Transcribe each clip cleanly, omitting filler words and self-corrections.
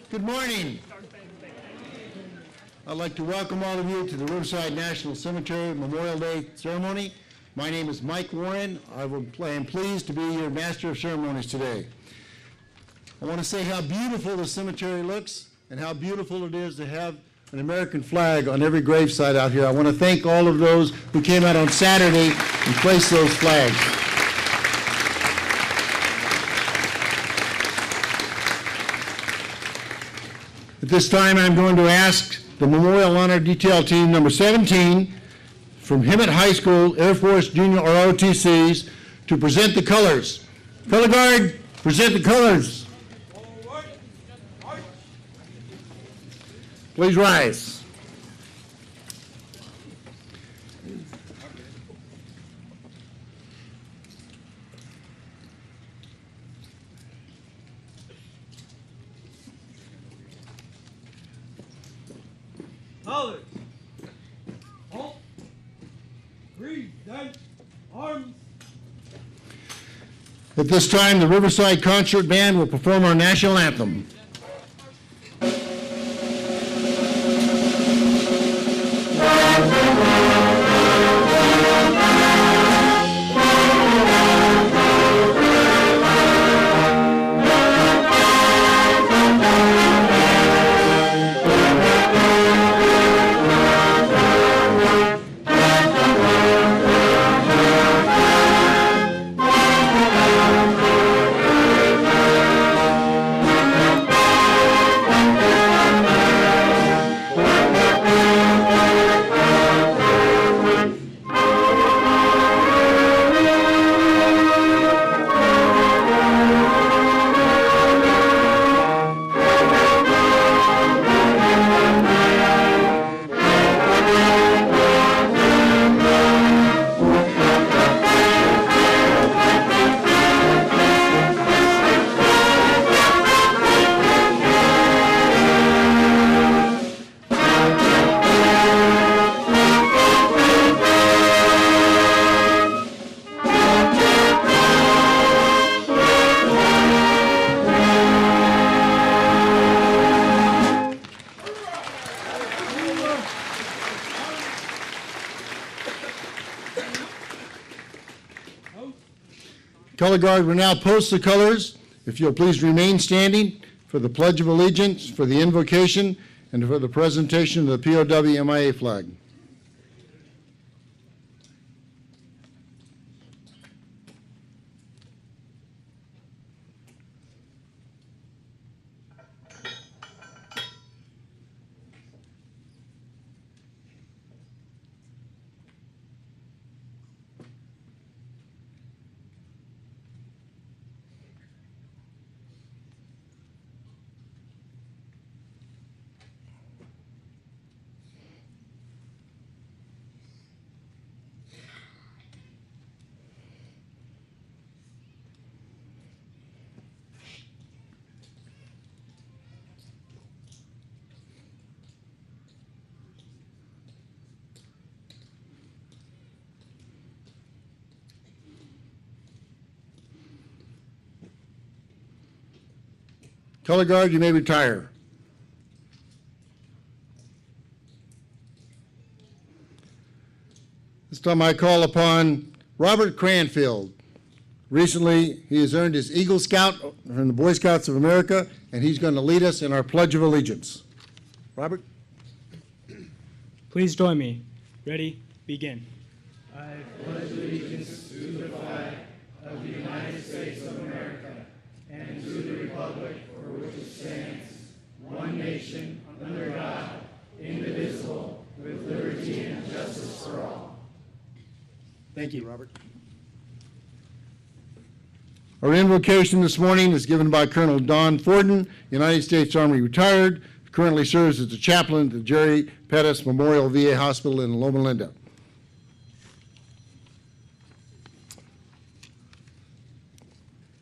Good morning. I'd like to welcome all of you to the Riverside National Cemetery Memorial Day ceremony. My name is Mike Warren. I am pleased to be your Master of Ceremonies today. I want to say how beautiful the cemetery looks and how beautiful it is to have an American flag on every gravesite out here. I want to thank all of those who came out on Saturday and placed those flags. At this time, I'm going to ask the Memorial Honor Detail Team number 17 from Hemet High School, Air Force Junior ROTCs to present the colors. Color Guard, present the colors. Please rise. Colors. Halt. Present arms. At this time, the Riverside Concert Band will perform our national anthem. Color Guard will now post the colors. If you'll please remain standing for the Pledge of Allegiance, for the invocation, and for the presentation of the POW MIA flag. Color Guard, you may retire. This time I call upon Robert Cranfield. Recently, he has earned his Eagle Scout from the Boy Scouts of America, and he's going to lead us in our Pledge of Allegiance. Robert? Please join me. Ready? Begin. I pledge allegiance to the flag of the United States of America and to the republic for which it stands, one nation, under God, indivisible, with liberty and justice for all. Thank you, Robert. Our invocation this morning is given by Colonel Don Forden, United States Army retired, currently serves as the chaplain at the Jerry Pettis Memorial VA Hospital in Loma Linda.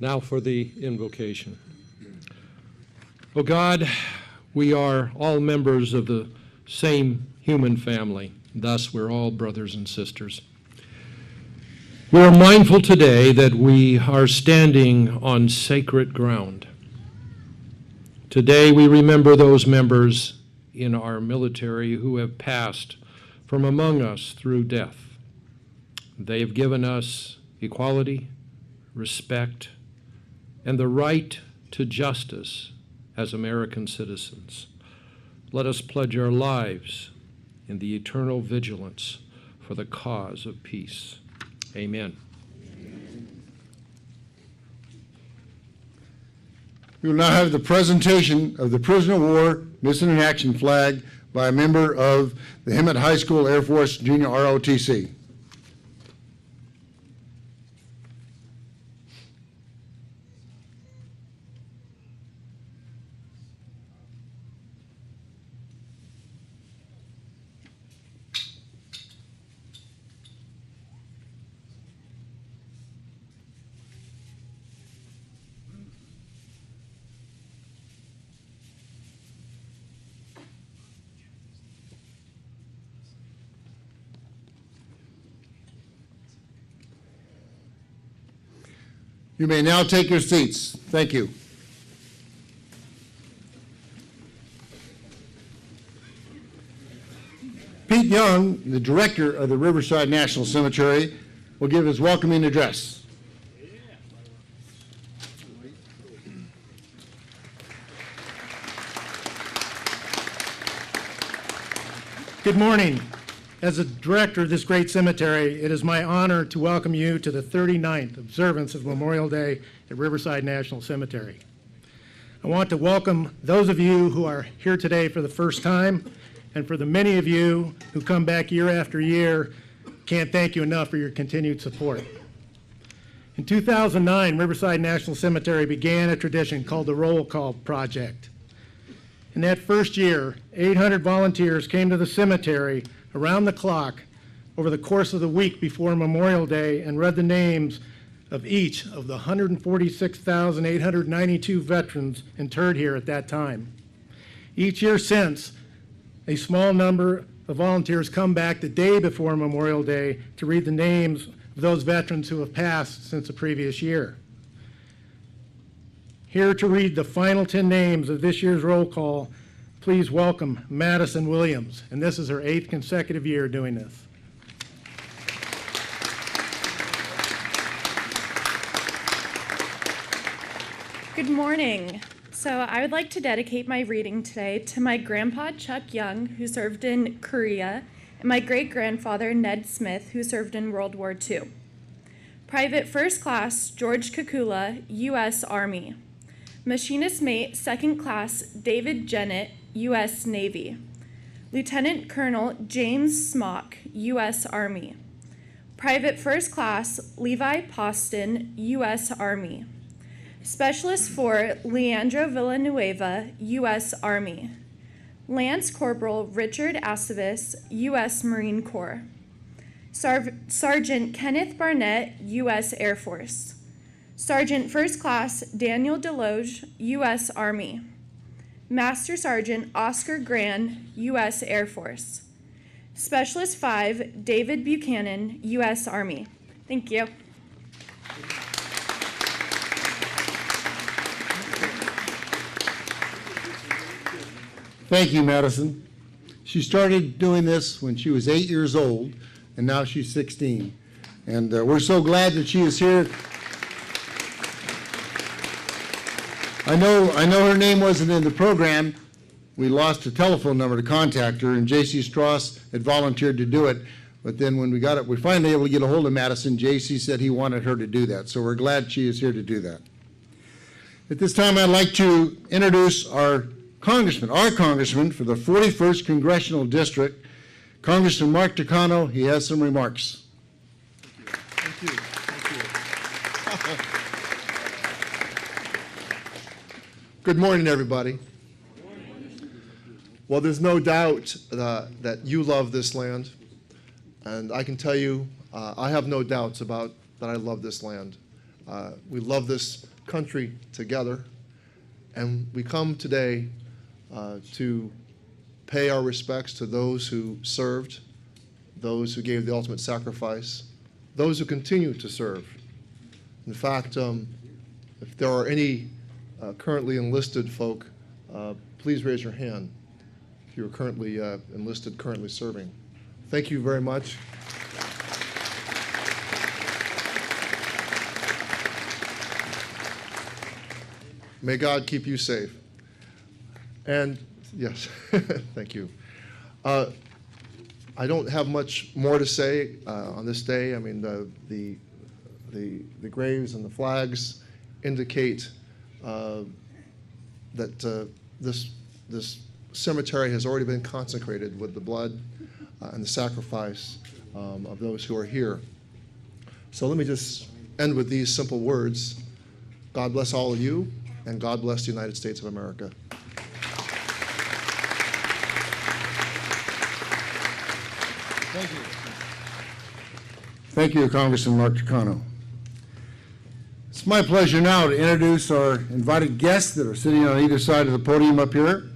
Now for the invocation. O God, we are all members of the same human family. Thus, we're all brothers and sisters. We are mindful today that we are standing on sacred ground. Today we remember those members in our military who have passed from among us through death. They have given us equality, respect, and the right to justice as American citizens. Let us pledge our lives in the eternal vigilance for the cause of peace. Amen. We will now have the presentation of the Prisoner of War Missing in Action flag by a member of the Hemet High School Air Force Junior ROTC. You may now take your seats. Thank you. Pete Young, the director of the Riverside National Cemetery, will give his welcoming address. Good morning. As a director of this great cemetery, it is my honor to welcome you to the 39th observance of Memorial Day at Riverside National Cemetery. I want to welcome those of you who are here today for the first time, and for the many of you who come back year after year, can't thank you enough for your continued support. In 2009, Riverside National Cemetery began a tradition called the Roll Call Project. In that first year, 800 volunteers came to the cemetery around the clock over the course of the week before Memorial Day and read the names of each of the 146,892 veterans interred here at that time. Each year since, a small number of volunteers come back the day before Memorial Day to read the names of those veterans who have passed since the previous year. Here to read the final 10 names of this year's roll call, please welcome Madison Williams, and this is her 8th consecutive year doing this. Good morning. So I would like to dedicate my reading today to my grandpa, Chuck Young, who served in Korea, and my great-grandfather, Ned Smith, who served in World War II. Private First Class George Kukula, U.S. Army. Machinist Mate Second Class David Jennett, U.S. Navy. Lieutenant Colonel James Smock, U.S. Army. Private First Class Levi Poston, U.S. Army. Specialist 4 Leandro Villanueva, U.S. Army. Lance Corporal Richard Aceves, U.S. Marine Corps. Sergeant Kenneth Barnett, U.S. Air Force. Sergeant First Class Daniel Deloge, U.S. Army. Master Sergeant Oscar Gran, U.S. Air Force. Specialist 5 David Buchanan, U.S. Army. Thank you. Thank you, Madison. She started doing this when she was 8 years old, and now she's 16. And we're so glad that she is here. I know her name wasn't in the program. We lost a telephone number to contact her, and J.C. Strauss had volunteered to do it. But then when we got it, we finally able to get a hold of Madison. J.C. said he wanted her to do that, so we're glad she is here to do that. At this time, I'd like to introduce our congressman for the 41st Congressional District, Congressman Mark Takano. He has some remarks. Thank you. Thank you. Good morning, everybody. Well, there's no doubt that you love this land, and I can tell you, I have no doubts about that I love this land. We love this country together, and we come today to pay our respects to those who served, those who gave the ultimate sacrifice, those who continue to serve. In fact, if there are any currently enlisted folk please raise your hand if you are currently enlisted, currently serving. Thank you very much. May God keep you safe. And yes, thank you. I don't have much more to say on this day. I mean, the graves and the flags indicate that this cemetery has already been consecrated with the blood and the sacrifice of those who are here. So let me just end with these simple words. God bless all of you, and God bless the United States of America. Thank you. Thank you, Congressman Mark Tucano. It's my pleasure now to introduce our invited guests that are sitting on either side of the podium up here.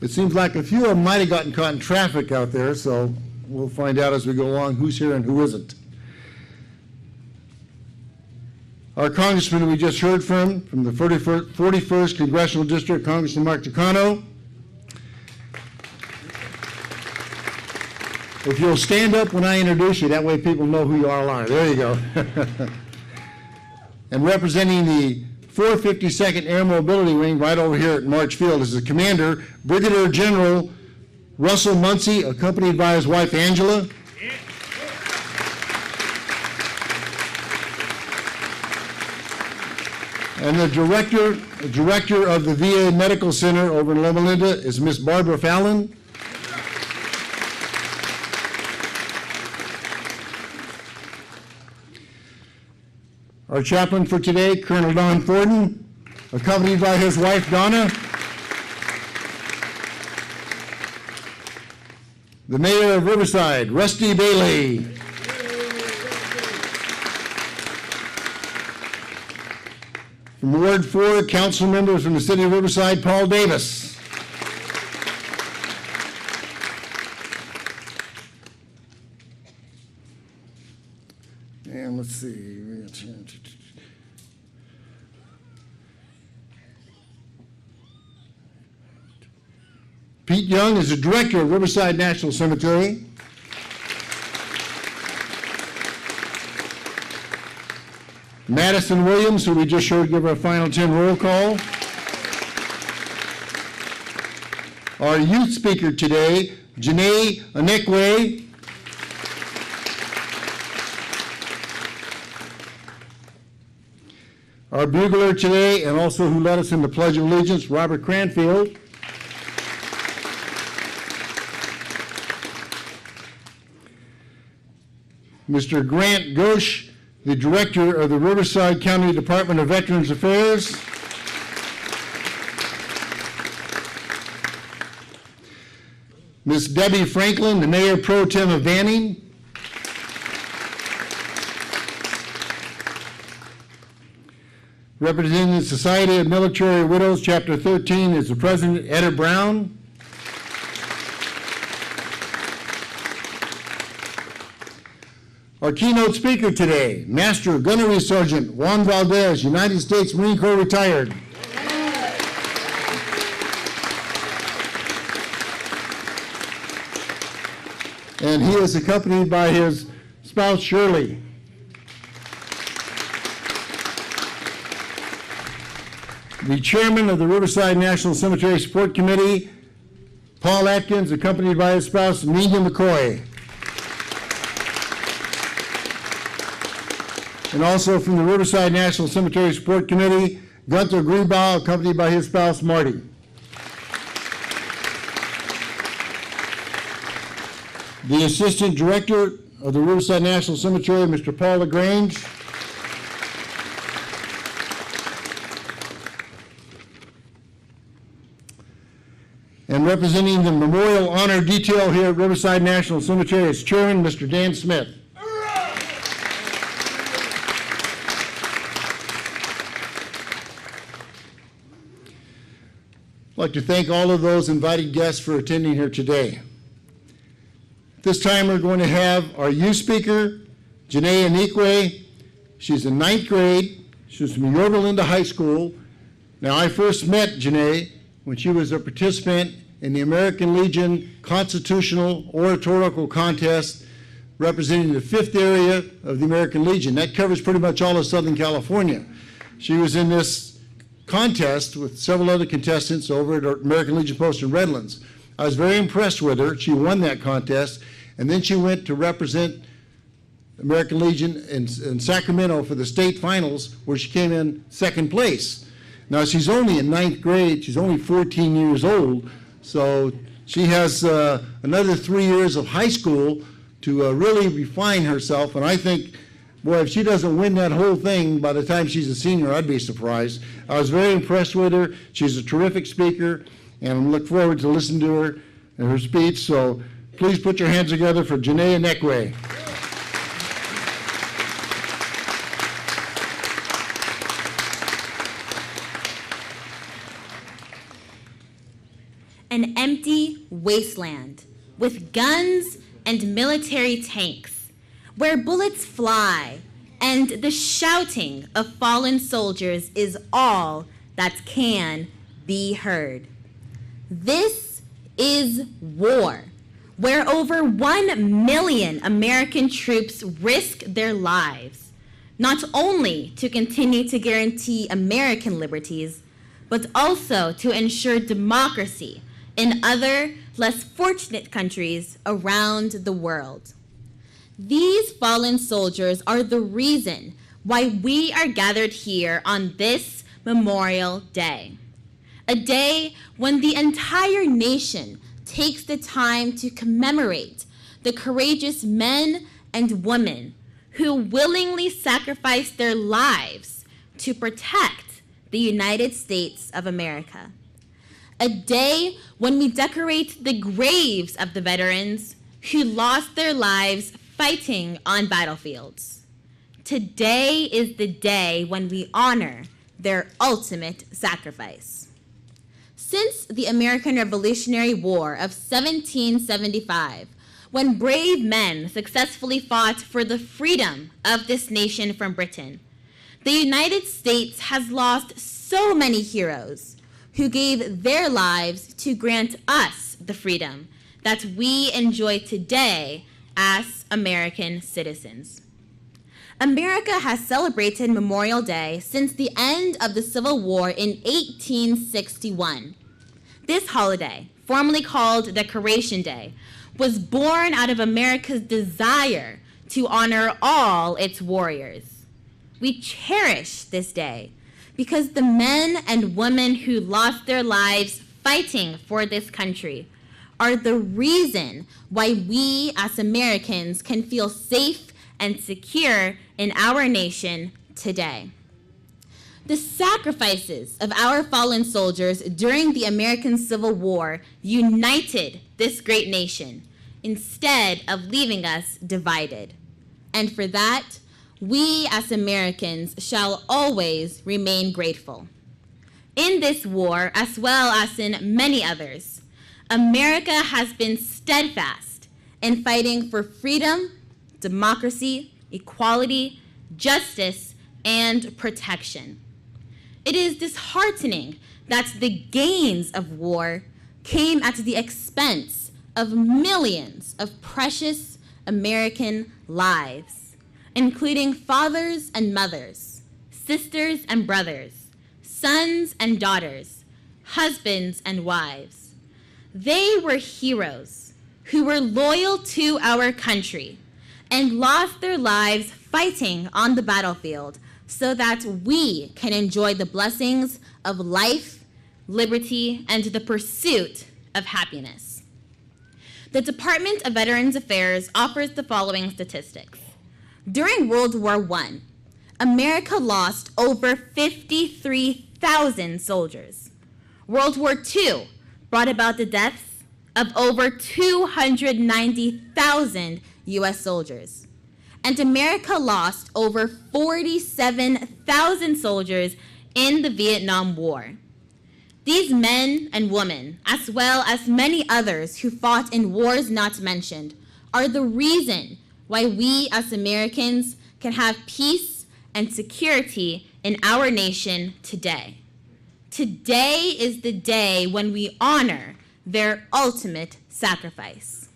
It seems like a few of them might have gotten caught in traffic out there, so we'll find out as we go along who's here and who isn't. Our congressman we just heard from the 41st Congressional District, Congressman Mark Tucano. If you'll stand up when I introduce you, that way people know who you all are. There you go. And representing the 452nd Air Mobility Wing right over here at March Field is the commander, Brigadier General Russell Muncie, accompanied by his wife Angela. And the director of the VA Medical Center over in Loma Linda is Miss Barbara Fallon. Our chaplain for today, Colonel Don Thornton, accompanied by his wife Donna. The mayor of Riverside, Rusty Bailey. From Ward 4, council members from the city of Riverside, Paul Davis. And let's see. Pete Young is the director of Riverside National Cemetery. Madison Williams, who we just heard give our final 10 roll call. Our youth speaker today, Janae Anekwe. Our bugler today, and also who led us in the Pledge of Allegiance, Robert Cranfield. Mr. Grant Ghosh, the director of the Riverside County Department of Veterans Affairs. Ms. Debbie Franklin, the mayor pro tem of Banning. Representing the Society of Military Widows, Chapter 13, is the president, Etta Brown. Our keynote speaker today, Master Gunnery Sergeant Juan Valdez, United States Marine Corps retired. And he is accompanied by his spouse, Shirley. The chairman of the Riverside National Cemetery Support Committee, Paul Atkins, accompanied by his spouse, Nina McCoy. And also from the Riverside National Cemetery Support Committee, Gunther Greenbaugh, accompanied by his spouse, Marty. The Assistant Director of the Riverside National Cemetery, Mr. Paul LaGrange. And representing the Memorial Honor Detail here at Riverside National Cemetery is Chairman, Mr. Dan Smith. I'd like to thank all of those invited guests for attending here today. This time we're going to have our youth speaker, Janae Anekwe. She's in 9th grade. She's from Yorba Linda High School. Now, I first met Janae when she was a participant in the American Legion Constitutional Oratorical Contest representing the 5th area of the American Legion. That covers pretty much all of Southern California. She was in this contest with several other contestants over at American Legion Post in Redlands. I was very impressed with her. She won that contest, and then she went to represent American Legion in Sacramento for the state finals, where she came in 2nd place. Now, she's only in 9th grade. She's only 14 years old, so she has another 3 years of high school to really refine herself. And I think, boy, if she doesn't win that whole thing by the time she's a senior, I'd be surprised. I was very impressed with her. She's a terrific speaker, and I look forward to listening to her and her speech. So please put your hands together for Janae Nekwe. An empty wasteland with guns and military tanks, where bullets fly and the shouting of fallen soldiers is all that can be heard. This is war, where over 1 million American troops risk their lives, not only to continue to guarantee American liberties, but also to ensure democracy in other, less fortunate countries around the world. These fallen soldiers are the reason why we are gathered here on this Memorial Day, a day when the entire nation takes the time to commemorate the courageous men and women who willingly sacrificed their lives to protect the United States of America. A day when we decorate the graves of the veterans who lost their lives fighting on battlefields. Today is the day when we honor their ultimate sacrifice. Since the American Revolutionary War of 1775, when brave men successfully fought for the freedom of this nation from Britain, the United States has lost so many heroes who gave their lives to grant us the freedom that we enjoy today as American citizens. America has celebrated Memorial Day since the end of the Civil War in 1861. This holiday, formerly called Decoration Day, was born out of America's desire to honor all its warriors. We cherish this day because the men and women who lost their lives fighting for this country are the reason why we as Americans can feel safe and secure in our nation today. The sacrifices of our fallen soldiers during the American Civil War united this great nation instead of leaving us divided. And for that, we as Americans shall always remain grateful. In this war, as well as in many others, America has been steadfast in fighting for freedom, democracy, equality, justice, and protection. It is disheartening that the gains of war came at the expense of millions of precious American lives, including fathers and mothers, sisters and brothers, sons and daughters, husbands and wives. They were heroes who were loyal to our country and lost their lives fighting on the battlefield so that we can enjoy the blessings of life, liberty, and the pursuit of happiness. The Department of Veterans Affairs offers the following statistics. During World War I, America lost over 53,000 soldiers. World War II brought about the deaths of over 290,000 U.S. soldiers. And America lost over 47,000 soldiers in the Vietnam War. These men and women, as well as many others who fought in wars not mentioned, are the reason why we as Americans can have peace and security in our nation today. Today is the day when we honor their ultimate sacrifice.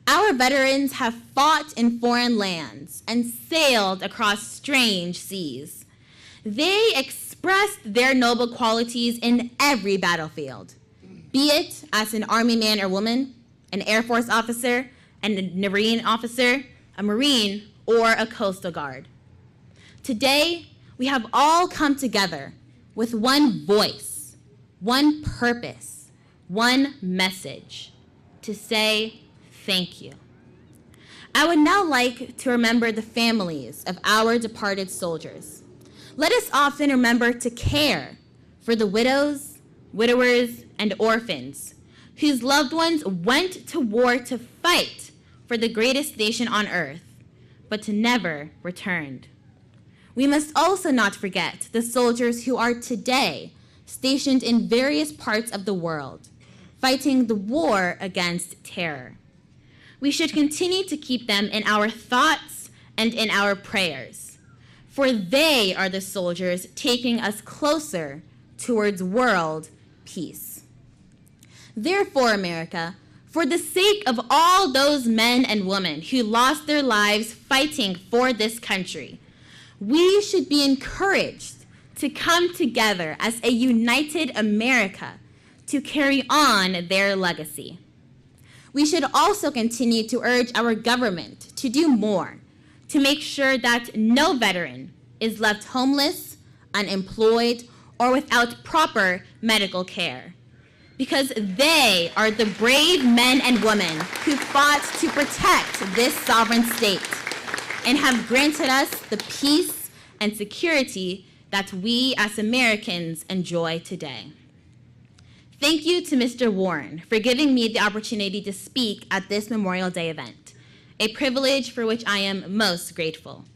Our veterans have fought in foreign lands and sailed across strange seas. They expressed their noble qualities in every battlefield, be it as an Army man or woman, an Air Force officer, and a Marine officer, a Marine, or a Coastal Guard. Today, we have all come together with one voice, one purpose, one message, to say thank you. I would now like to remember the families of our departed soldiers. Let us often remember to care for the widows, widowers, and orphans whose loved ones went to war to fight for the greatest nation on earth, but to never returned. We must also not forget the soldiers who are today stationed in various parts of the world, fighting the war against terror. We should continue to keep them in our thoughts and in our prayers, for they are the soldiers taking us closer towards world peace. Therefore, America, for the sake of all those men and women who lost their lives fighting for this country, we should be encouraged to come together as a united America to carry on their legacy. We should also continue to urge our government to do more to make sure that no veteran is left homeless, unemployed, or without proper medical care, because they are the brave men and women who fought to protect this sovereign state and have granted us the peace and security that we as Americans enjoy today. Thank you to Mr. Warren for giving me the opportunity to speak at this Memorial Day event, a privilege for which I am most grateful.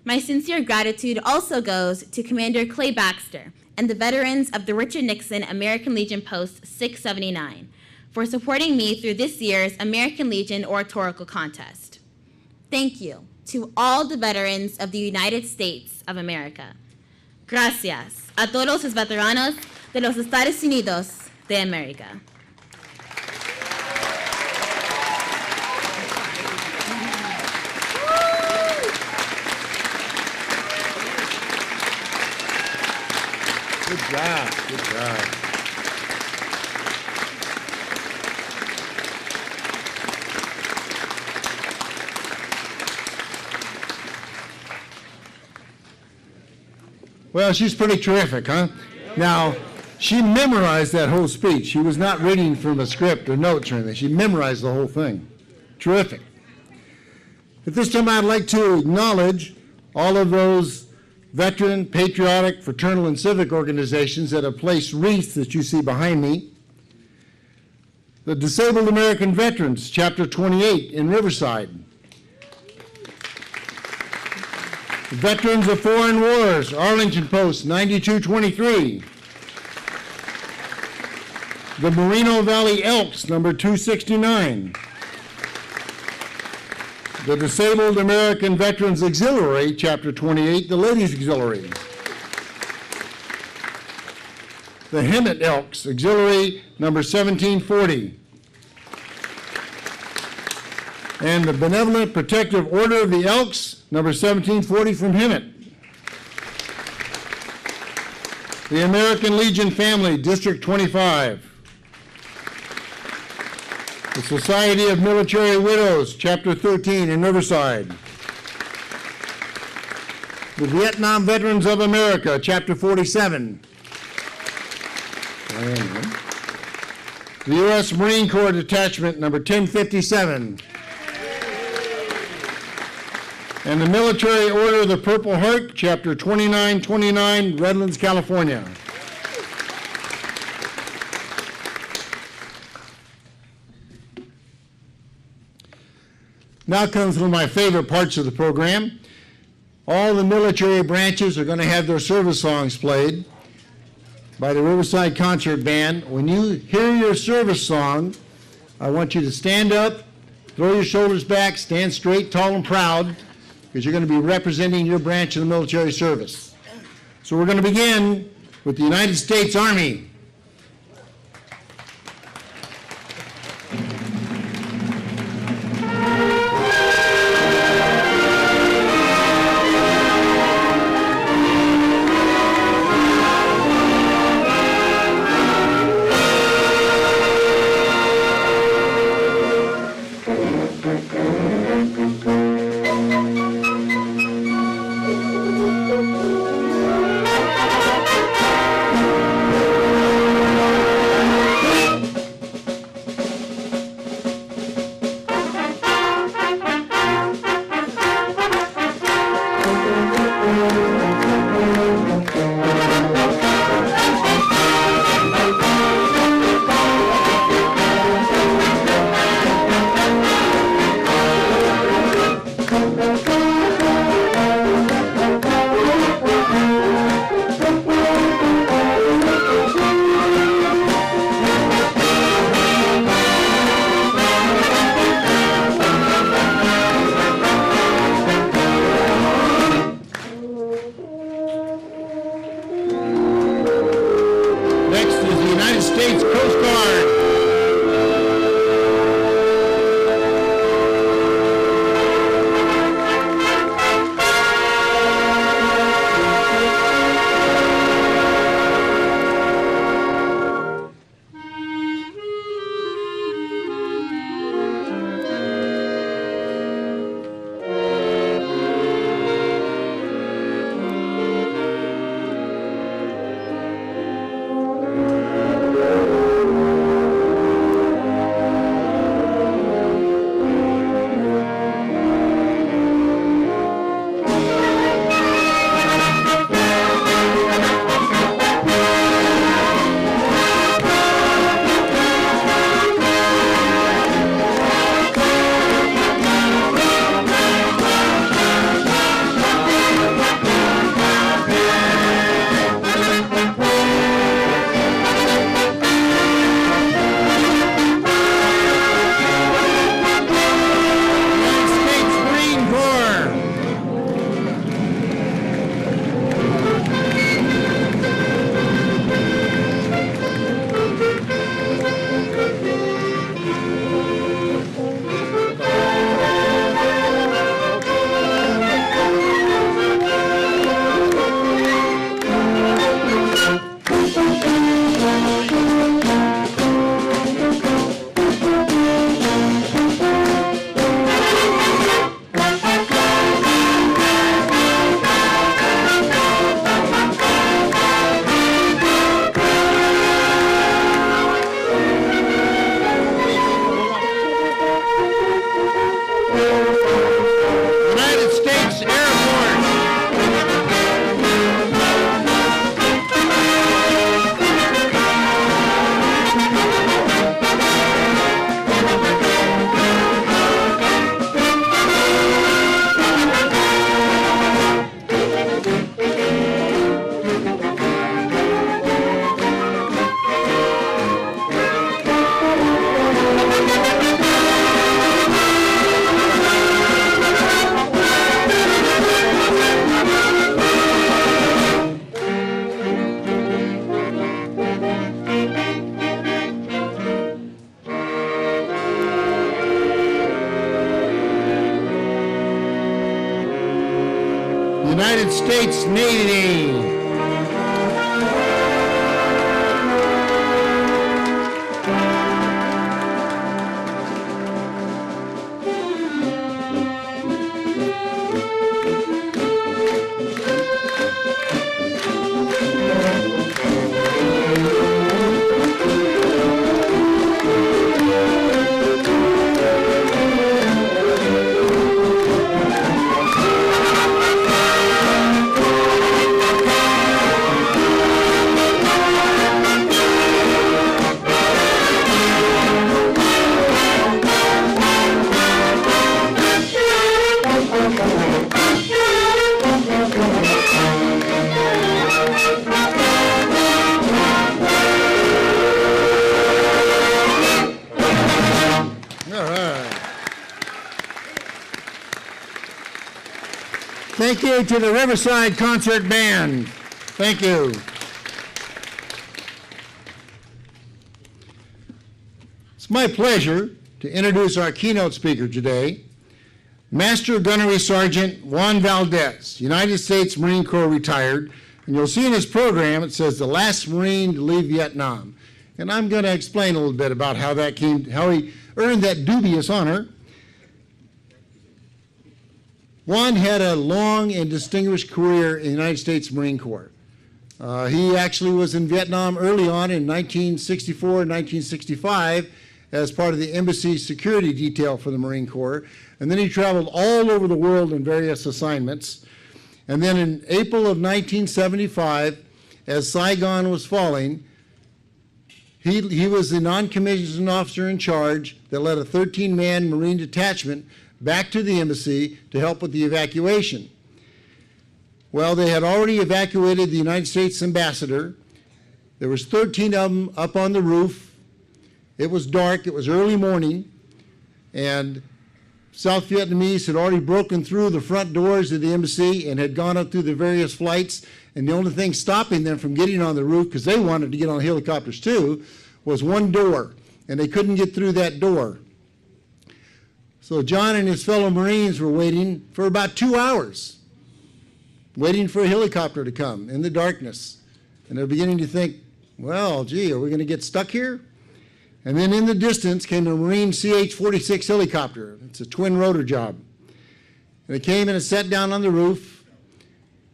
My sincere gratitude also goes to Commander Clay Baxter and the veterans of the Richard Nixon American Legion Post 679 for supporting me through this year's American Legion Oratorical Contest. Thank you to all the veterans of the United States of America. Gracias a todos los veteranos de los Estados Unidos de América. Good job, good job. Well, she's pretty terrific, huh? Now, she memorized that whole speech. She was not reading from a script or notes or anything. She memorized the whole thing. Terrific. At this time, I'd like to acknowledge all of those veteran, patriotic, fraternal, and civic organizations that have placed wreaths that you see behind me. The Disabled American Veterans, Chapter 28 in Riverside. The Veterans of Foreign Wars, Arlington Post 9223. The Moreno Valley Elks, number 269. The Disabled American Veterans Auxiliary, Chapter 28, the Ladies Auxiliary. The Hemet Elks, Auxiliary, number 1740. And the Benevolent Protective Order of the Elks, number 1740 from Hemet. The American Legion Family, District 25. The Society of Military Widows, Chapter 13 in Riverside. The Vietnam Veterans of America, Chapter 47. The U.S. Marine Corps Detachment, number 1057. And the Military Order of the Purple Heart, Chapter 2929, Redlands, California. Now comes one of my favorite parts of the program. All the military branches are going to have their service songs played by the Riverside Concert Band. When you hear your service song, I want you to stand up, throw your shoulders back, stand straight, tall, and proud, because you're going to be representing your branch of the military service. So we're going to begin with the United States Army. United States Navy. Thank you to the Riverside Concert Band. Thank you. It's my pleasure to introduce our keynote speaker today, Master Gunnery Sergeant Juan Valdez, United States Marine Corps retired. And you'll see in his program, it says the last Marine to leave Vietnam. And I'm going to explain a little bit about how he earned that dubious honor. Juan had a long and distinguished career in the United States Marine Corps. He actually was in Vietnam early on in 1964 and 1965 as part of the embassy security detail for the Marine Corps. And then he traveled all over the world in various assignments. And then in April of 1975, as Saigon was falling, he was the non-commissioned officer in charge that led a 13-man Marine detachment back to the embassy to help with the evacuation. Well, they had already evacuated the United States ambassador. There was 13 of them up on the roof. It was dark, it was early morning, and South Vietnamese had already broken through the front doors of the embassy and had gone up through the various flights, and the only thing stopping them from getting on the roof, because they wanted to get on helicopters too, was one door, and they couldn't get through that door. So John and his fellow Marines were waiting for about 2 hours, waiting for a helicopter to come in the darkness. And they're beginning to think, well, gee, are we going to get stuck here? And then in the distance came a Marine CH-46 helicopter. It's a twin rotor job. And it came and it sat down on the roof,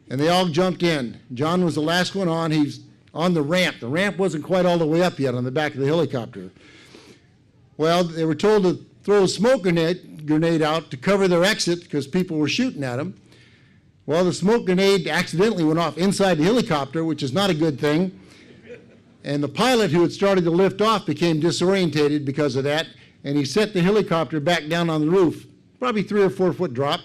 and they all jumped in. John was the last one on. He's on the ramp. The ramp wasn't quite all the way up yet on the back of the helicopter. Well, they were told to throw a smoke grenade out to cover their exit because people were shooting at them. Well, the smoke grenade accidentally went off inside the helicopter, which is not a good thing. And the pilot who had started to lift off became disorientated because of that, and he set the helicopter back down on the roof, probably 3 or 4 foot drop.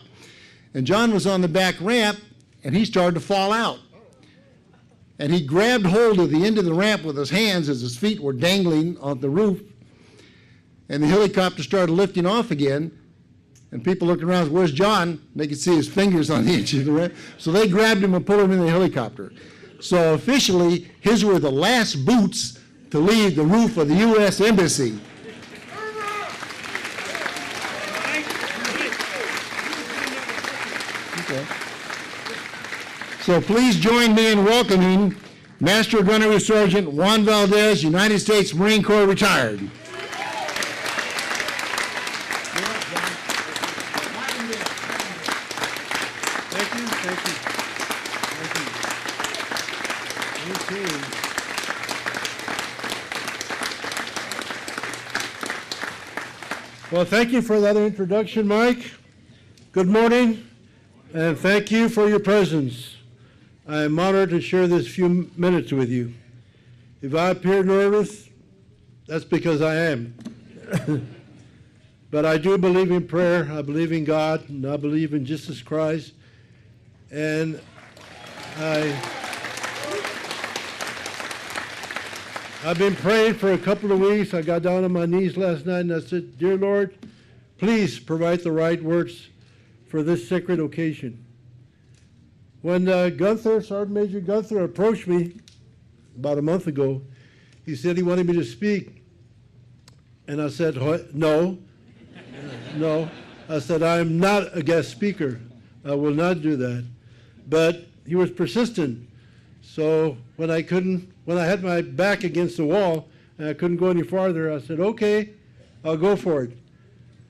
And John was on the back ramp, and he started to fall out. And he grabbed hold of the end of the ramp with his hands as his feet were dangling on the roof. And the helicopter started lifting off again, and people looked around, where's John? And they could see his fingers on the edge of the ramp. So they grabbed him and pulled him in the helicopter. So officially, his were the last boots to leave the roof of the U.S. Embassy. Okay. So please join me in welcoming Master Gunnery Sergeant Juan Valdez, United States Marine Corps retired. Well, thank you for that introduction, Mike. Good morning, and thank you for your presence. I am honored to share this few minutes with you. If I appear nervous, that's because I am. But I do believe in prayer, I believe in God, and I believe in Jesus Christ. And I've been praying for a couple of weeks. I got down on my knees last night and I said, Dear Lord, please provide the right words for this sacred occasion. When Sergeant Major Gunther approached me about a month ago, he said he wanted me to speak. And I said, no. No. I said, I'm not a guest speaker. I will not do that. But he was persistent. So when I had my back against the wall and I couldn't go any farther, I said, okay, I'll go for it.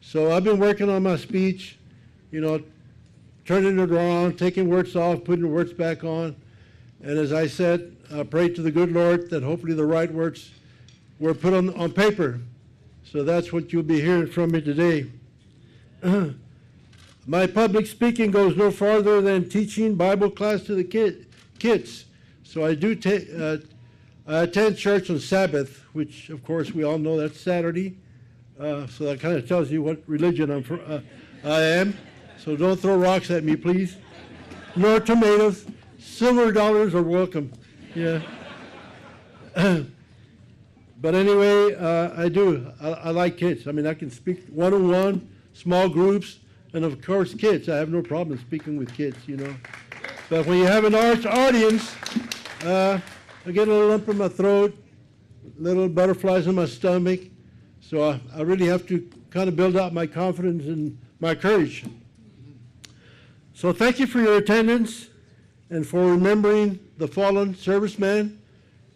So I've been working on my speech, turning it around, taking words off, putting the words back on. And as I said, I prayed to the good Lord that hopefully the right words were put on paper. So that's what you'll be hearing from me today. My public speaking goes no farther than teaching Bible class to the kids. So I do I attend church on Sabbath, which of course we all know that's Saturday. So that kind of tells you what religion I am. So don't throw rocks at me, please. Nor tomatoes. Silver dollars are welcome. Yeah. But anyway, I do. I like kids. I mean, I can speak one-on-one, small groups, and of course kids. I have no problem speaking with kids, But when you have an large audience, I get a little lump in my throat, little butterflies in my stomach. So I really have to kind of build up my confidence and my courage. So thank you for your attendance and for remembering the fallen servicemen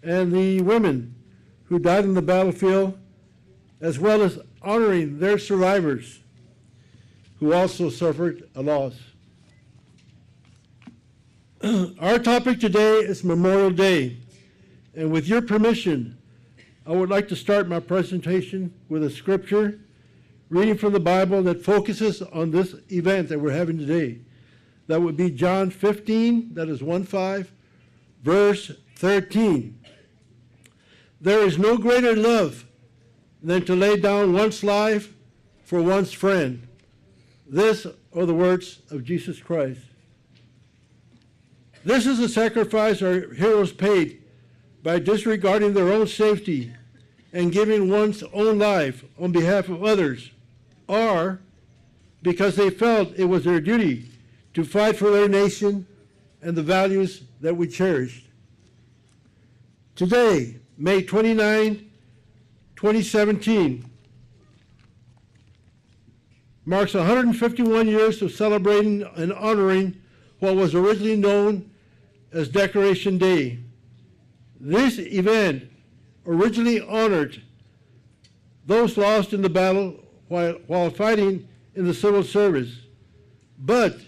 and the women who died on the battlefield, as well as honoring their survivors who also suffered a loss. Our topic today is Memorial Day, and with your permission, I would like to start my presentation with a scripture reading from the Bible that focuses on this event that we're having today. That would be John 15, that is 1:5, verse 13. There is no greater love than to lay down one's life for one's friend. This are the words of Jesus Christ. This is a sacrifice our heroes paid by disregarding their own safety and giving one's own life on behalf of others, or because they felt it was their duty to fight for their nation and the values that we cherished. Today, May 29, 2017, marks 151 years of celebrating and honoring what was originally known as Decoration Day. This event originally honored those lost in the battle while fighting in the civil service. But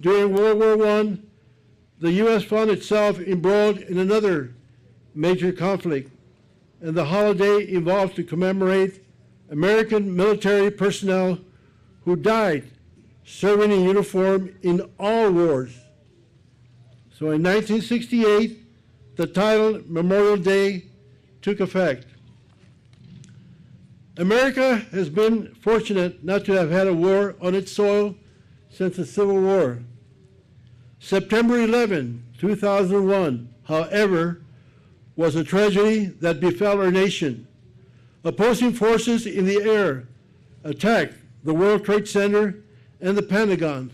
during World War I, the U.S. found itself embroiled in another major conflict, and the holiday evolved to commemorate American military personnel who died serving in uniform in all wars. So in 1968, the title Memorial Day took effect. America has been fortunate not to have had a war on its soil since the Civil War. September 11, 2001, however, was a tragedy that befell our nation. Opposing forces in the air attacked the World Trade Center and the Pentagon.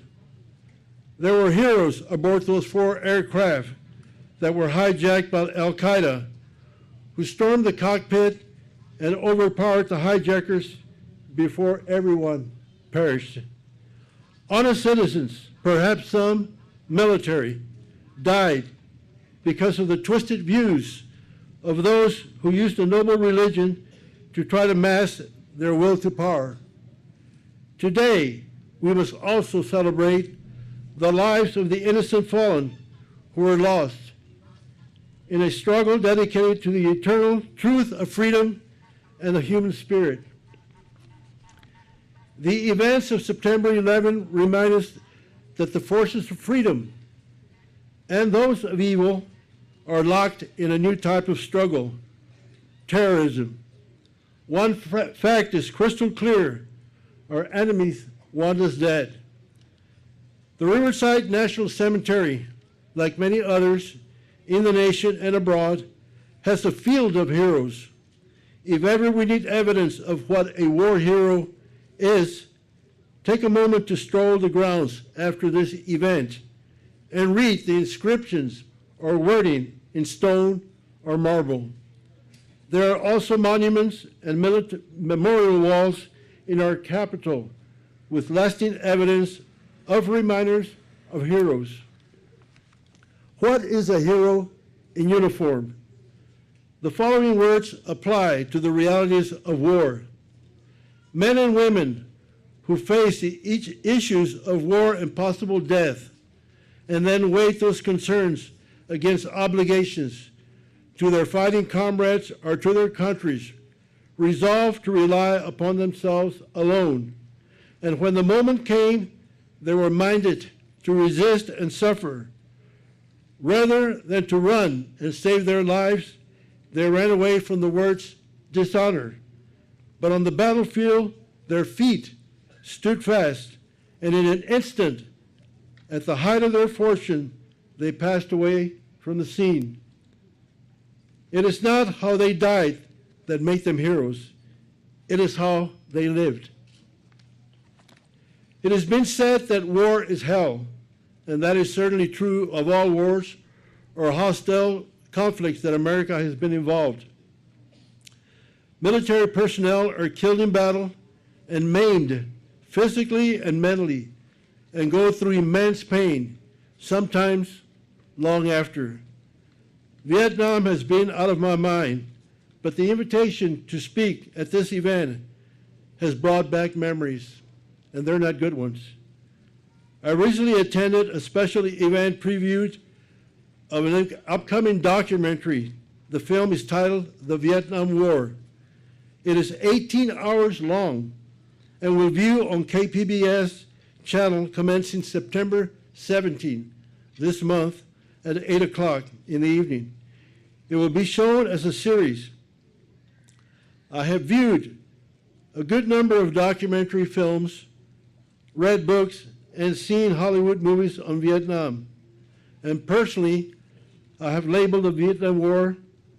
There were heroes aboard those 4 aircraft that were hijacked by Al-Qaeda, who stormed the cockpit and overpowered the hijackers before everyone perished. Honest citizens, perhaps some military, died because of the twisted views of those who used a noble religion to try to mask their will to power. Today, we must also celebrate the lives of the innocent fallen who were lost in a struggle dedicated to the eternal truth of freedom and the human spirit. The events of September 11 remind us that the forces of freedom and those of evil are locked in a new type of struggle, terrorism. One fact is crystal clear: our enemies want us dead. The Riverside National Cemetery, like many others in the nation and abroad, has a field of heroes. If ever we need evidence of what a war hero is, take a moment to stroll the grounds after this event and read the inscriptions or wording in stone or marble. There are also monuments and memorial walls in our capital with lasting evidence of reminders of heroes. What is a hero in uniform? The following words apply to the realities of war. Men and women who face the issues of war and possible death, and then weigh those concerns against obligations to their fighting comrades or to their countries, resolved to rely upon themselves alone. And when the moment came, they were minded to resist and suffer. Rather than to run and save their lives, they ran away from the words dishonor. But on the battlefield, their feet stood fast, and in an instant, at the height of their fortune, they passed away from the scene. It is not how they died that made them heroes. It is how they lived. It has been said that war is hell, and that is certainly true of all wars or hostile conflicts that America has been involved. Military personnel are killed in battle and maimed physically and mentally and go through immense pain, sometimes long after. Vietnam has been out of my mind, but the invitation to speak at this event has brought back memories, and they're not good ones. I recently attended a special event preview of an upcoming documentary. The film is titled The Vietnam War. It is 18 hours long and will view on KPBS channel commencing September 17 this month at 8 o'clock in the evening. It will be shown as a series. I have viewed a good number of documentary films, read books, and seen Hollywood movies on Vietnam. And personally, I have labeled the Vietnam War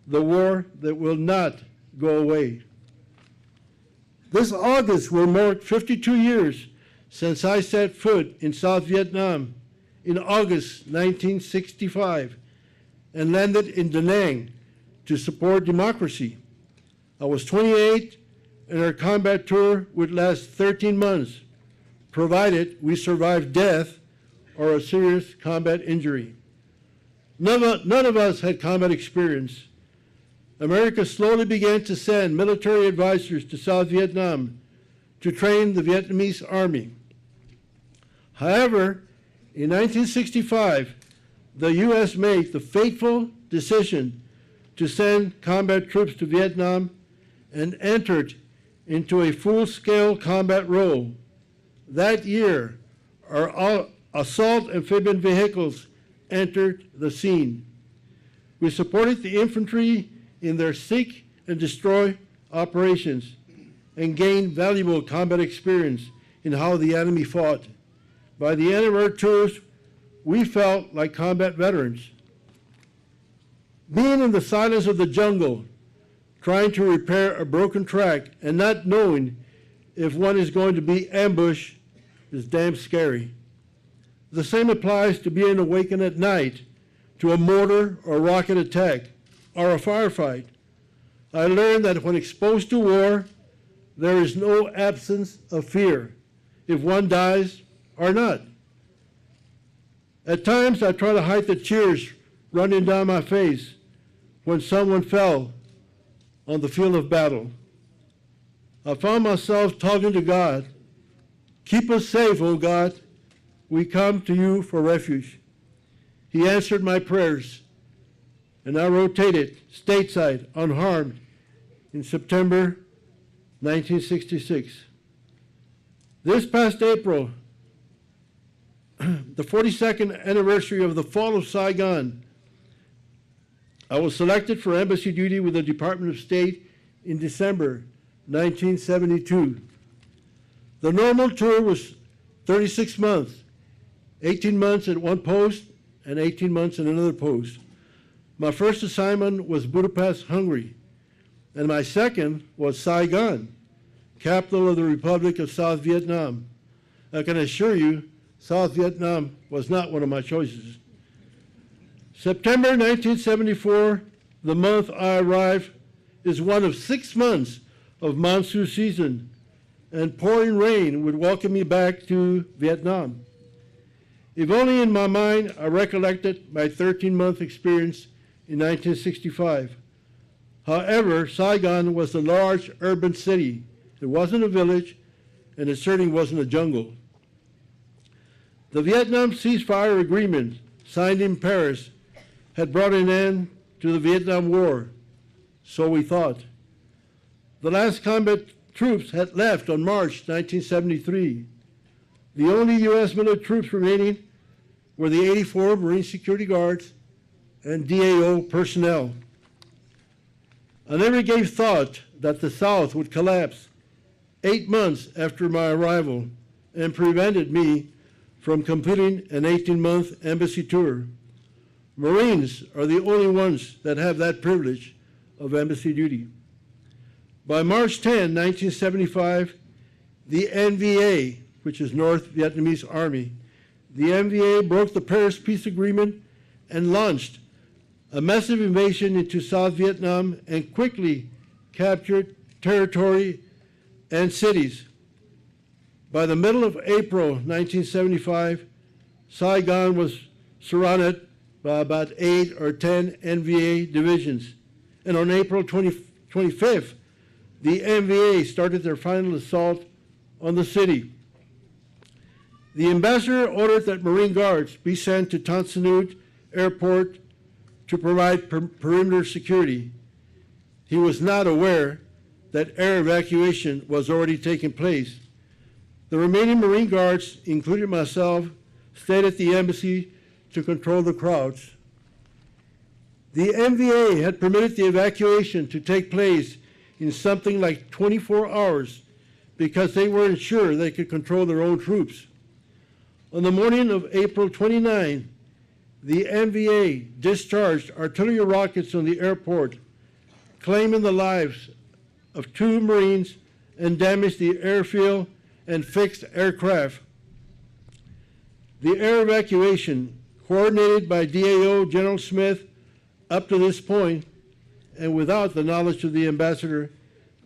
the war that will not go away. This August will mark 52 years since I set foot in South Vietnam in August 1965 and landed in Da Nang to support democracy. I was 28 and our combat tour would last 13 months, provided we survived death or a serious combat injury. None of us had combat experience. America slowly began to send military advisors to South Vietnam to train the Vietnamese army. However, in 1965, the U.S. made the fateful decision to send combat troops to Vietnam and entered into a full-scale combat role. That year, our assault amphibian vehicles entered the scene. We supported the infantry in their seek and destroy operations and gained valuable combat experience in how the enemy fought. By the end of our tours, we felt like combat veterans. Being in the silence of the jungle, trying to repair a broken track and not knowing if one is going to be ambushed is damn scary. The same applies to being awakened at night to a mortar or rocket attack or a firefight. I learned that when exposed to war, there is no absence of fear if one dies or not. At times, I try to hide the tears running down my face when someone fell on the field of battle. I found myself talking to God. Keep us safe, O God. We come to you for refuge. He answered my prayers, and I rotated stateside unharmed in September 1966. This past April, the 42nd anniversary of the fall of Saigon, I was selected for embassy duty with the Department of State in December 1972. The normal tour was 36 months, 18 months at one post and 18 months in another post. My first assignment was Budapest, Hungary, and my second was Saigon, capital of the Republic of South Vietnam. I can assure you, South Vietnam was not one of my choices. September 1974, the month I arrived, is one of 6 months of monsoon season, and pouring rain would welcome me back to Vietnam. If only in my mind I recollected my 13-month experience in 1965. However, Saigon was a large urban city. It wasn't a village, and it certainly wasn't a jungle. The Vietnam ceasefire agreement, signed in Paris, had brought an end to the Vietnam War, so we thought. The last combat troops had left on March 1973. The only U.S. military troops remaining were the 84 Marine Security Guards and DAO personnel. I never gave thought that the South would collapse 8 months after my arrival and prevented me from completing an 18-month embassy tour. Marines are the only ones that have that privilege of embassy duty. By March 10, 1975, the NVA, which is North Vietnamese Army, the NVA broke the Paris Peace Agreement and launched a massive invasion into South Vietnam and quickly captured territory, and cities. By the middle of April 1975, Saigon was surrounded by about 8 or 10 NVA divisions. And on April 25th, the NVA started their final assault on the city. The ambassador ordered that Marine Guards be sent to Tan Son Nhut Airport to provide perimeter security. He was not aware that air evacuation was already taking place. The remaining Marine Guards, including myself, stayed at the embassy to control the crowds. The NVA had permitted the evacuation to take place in something like 24 hours because they weren't sure they could control their own troops. On the morning of April 29, the NVA discharged artillery rockets on the airport, claiming the lives of 2 Marines and damaged the airfield and fixed aircraft. The air evacuation, coordinated by DAO General Smith up to this point, and without the knowledge of the ambassador,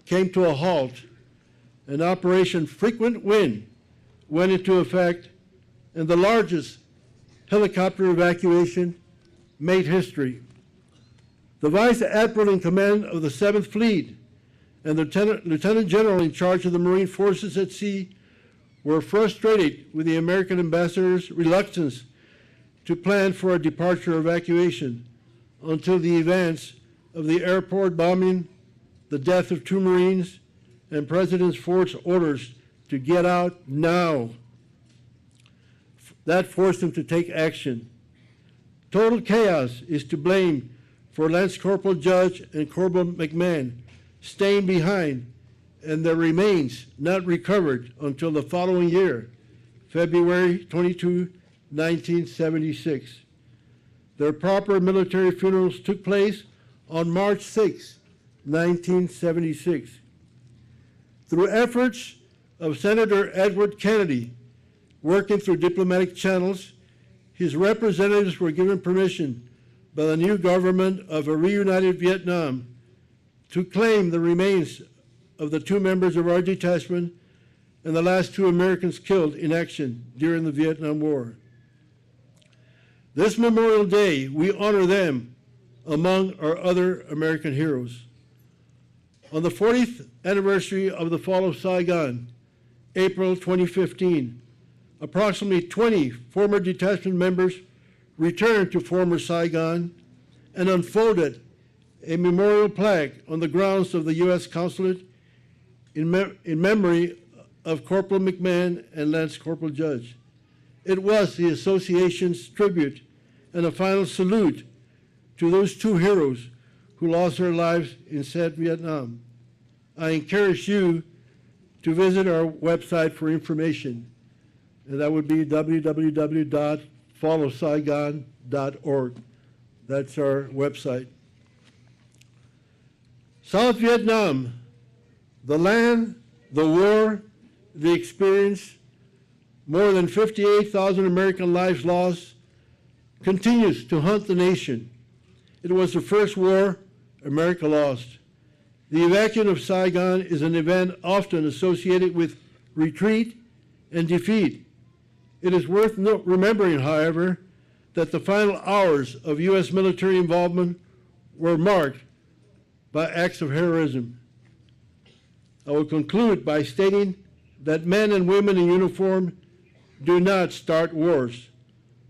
came to a halt, and Operation Frequent Wind went into effect, and the largest helicopter evacuation made history. The Vice Admiral in command of the 7th Fleet and the Lieutenant General in charge of the Marine Forces at sea were frustrated with the American ambassador's reluctance to plan for a departure evacuation until the events of the airport bombing, the death of 2 Marines, and President Ford's orders to get out now. That forced him to take action. Total chaos is to blame for Lance Corporal Judge and Corporal McMahon staying behind and their remains not recovered until the following year, February 22, 1976. Their proper military funerals took place on March 6, 1976. Through efforts of Senator Edward Kennedy, working through diplomatic channels, his representatives were given permission by the new government of a reunited Vietnam to claim the remains of the 2 members of our detachment and the last 2 Americans killed in action during the Vietnam War. This Memorial Day, we honor them among our other American heroes. On the 40th anniversary of the fall of Saigon, April 2015, approximately 20 former detachment members returned to former Saigon and unfolded a memorial plaque on the grounds of the U.S. Consulate in memory of Corporal McMahon and Lance Corporal Judge. It was the association's tribute and a final salute to those 2 heroes who lost their lives in said Vietnam. I encourage you to visit our website for information, and that would be www.followsaigon.org. That's our website. South Vietnam, the land, the war, the experience, more than 58,000 American lives lost, continues to haunt the nation. It was the first war America lost. The evacuation of Saigon is an event often associated with retreat and defeat. It is worth remembering, however, that the final hours of U.S. military involvement were marked by acts of heroism. I will conclude by stating that men and women in uniform do not start wars.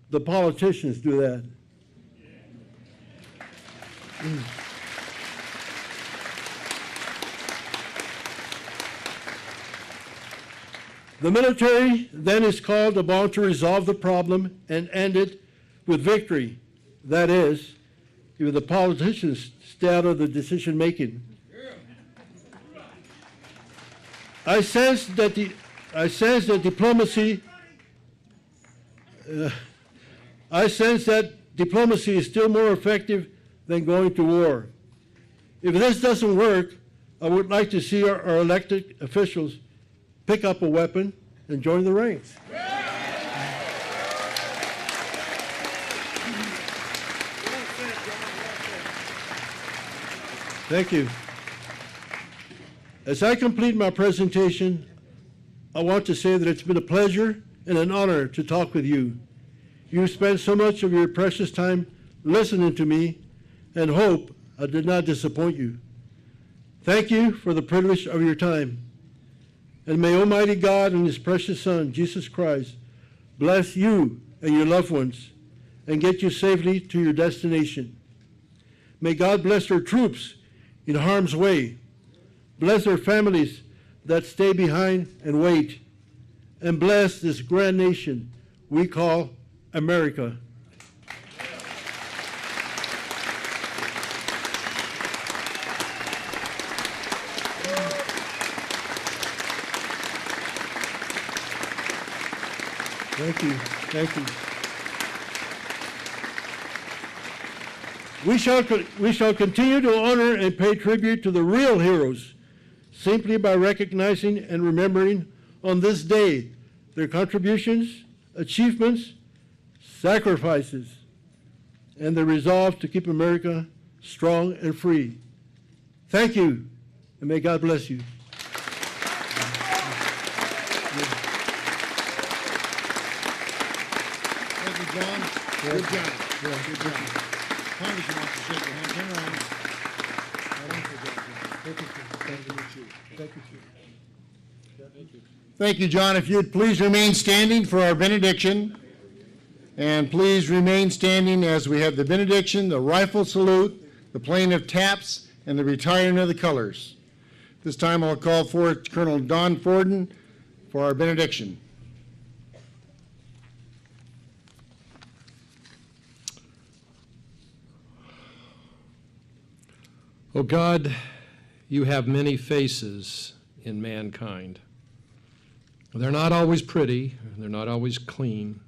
The politicians do that. The military then is called upon to resolve the problem and end it with victory. That is, if the politicians stay out of the decision making. I sense that diplomacy is still more effective than going to war. If this doesn't work, I would like to see our elected officials pick up a weapon and join the ranks. Thank you. As I complete my presentation, I want to say that it's been a pleasure and an honor to talk with you. You spent so much of your precious time listening to me and hope I did not disappoint you. Thank you for the privilege of your time. And may Almighty God and His precious Son, Jesus Christ, bless you and your loved ones and get you safely to your destination. May God bless our troops in harm's way. Bless their families that stay behind and wait. And bless this grand nation we call America. Thank you. Thank you. We shall continue to honor and pay tribute to the real heroes simply by recognizing and remembering on this day their contributions, achievements, sacrifices, and the resolve to keep America strong and free. Thank you, and may God bless you. Thank you, John. Good job. Good job. Congressman wants to shake your hand. Turn around. I don't forget you. Thank you. Thank you. Thank you, John. If you'd please remain standing for our benediction. And please remain standing as we have the benediction, the rifle salute, the playing of taps, and the retiring of the colors. This time I'll call forth Colonel Don Forden for our benediction. O God, you have many faces in mankind. They're not always pretty, they're not always clean,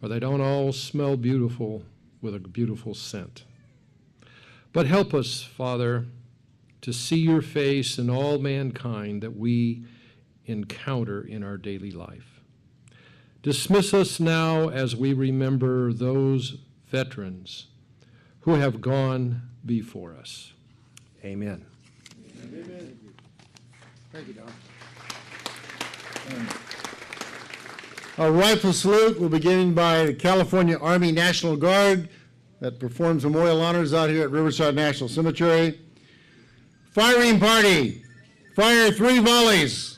or they don't all smell beautiful with a beautiful scent. But help us, Father, to see your face in all mankind that we encounter in our daily life. Dismiss us now as we remember those veterans who have gone before us. Amen. Amen. Thank you, Don. Our rifle salute will begin by the California Army National Guard that performs memorial honors out here at Riverside National Cemetery. Firing party, fire 3 volleys.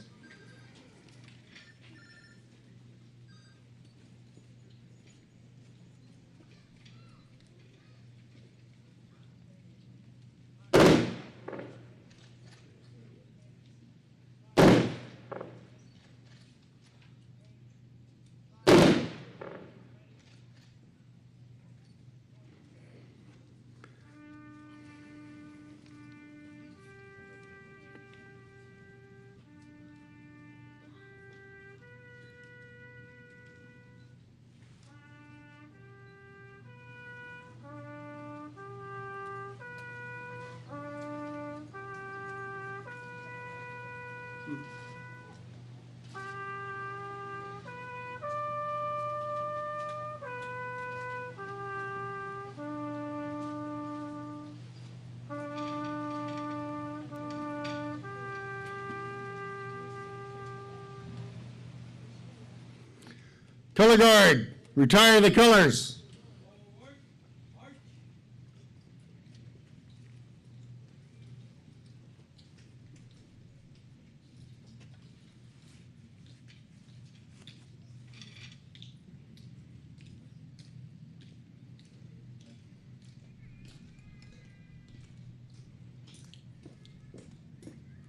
Color guard, retire the colors.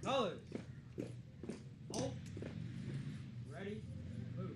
Colors. Halt. Ready. Move.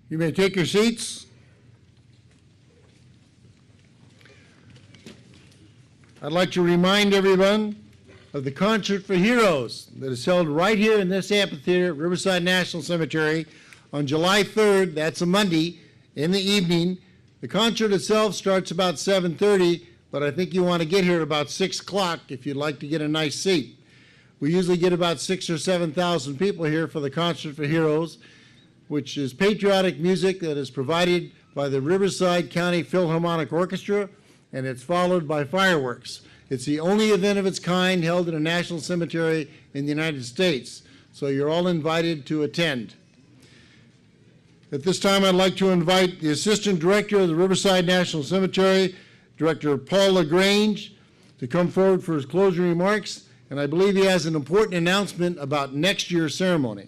You may take your seats. I'd like to remind everyone of the Concert for Heroes that is held right here in this amphitheater at Riverside National Cemetery on July 3rd. That's a Monday in the evening. The concert itself starts about 7:30, but I think you want to get here at about 6 o'clock if you'd like to get a nice seat. We usually get about 6,000 or 7,000 people here for the Concert for Heroes, which is patriotic music that is provided by the Riverside County Philharmonic Orchestra, and it's followed by fireworks. It's the only event of its kind held in a national cemetery in the United States, so you're all invited to attend. At this time, I'd like to invite the Assistant Director of the Riverside National Cemetery, Director Paul LaGrange, to come forward for his closing remarks, and I believe he has an important announcement about next year's ceremony.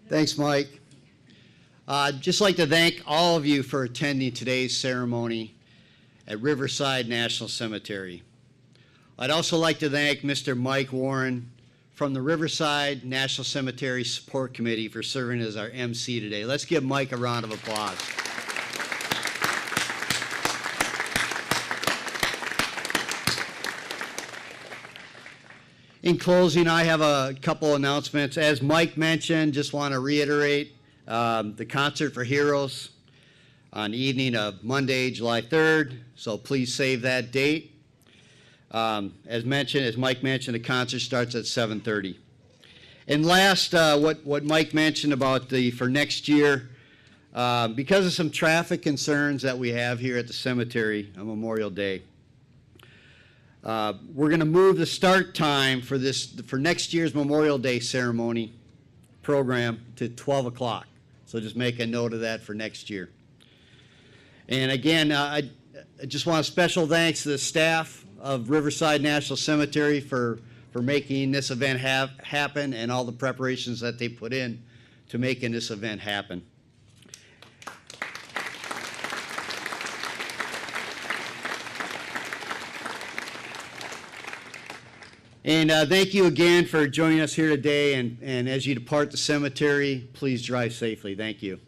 Thanks, Mike. I'd just like to thank all of you for attending today's ceremony at Riverside National Cemetery. I'd also like to thank Mr. Mike Warren from the Riverside National Cemetery Support Committee for serving as our MC today. Let's give Mike a round of applause. In closing, I have a couple announcements. As Mike mentioned, just want to reiterate the Concert for Heroes on the evening of Monday, July 3rd, so please save that date. As Mike mentioned, the concert starts at 7:30. And last, what Mike mentioned about for next year, because of some traffic concerns that we have here at the cemetery on Memorial Day, we're going to move the start time for next year's Memorial Day ceremony program to 12 o'clock. So just make a note of that for next year. And again, I just want a special thanks to the staff of Riverside National Cemetery for making this event happen and all the preparations that they put in to making this event happen. And thank you again for joining us here today. And as you depart the cemetery, please drive safely. Thank you.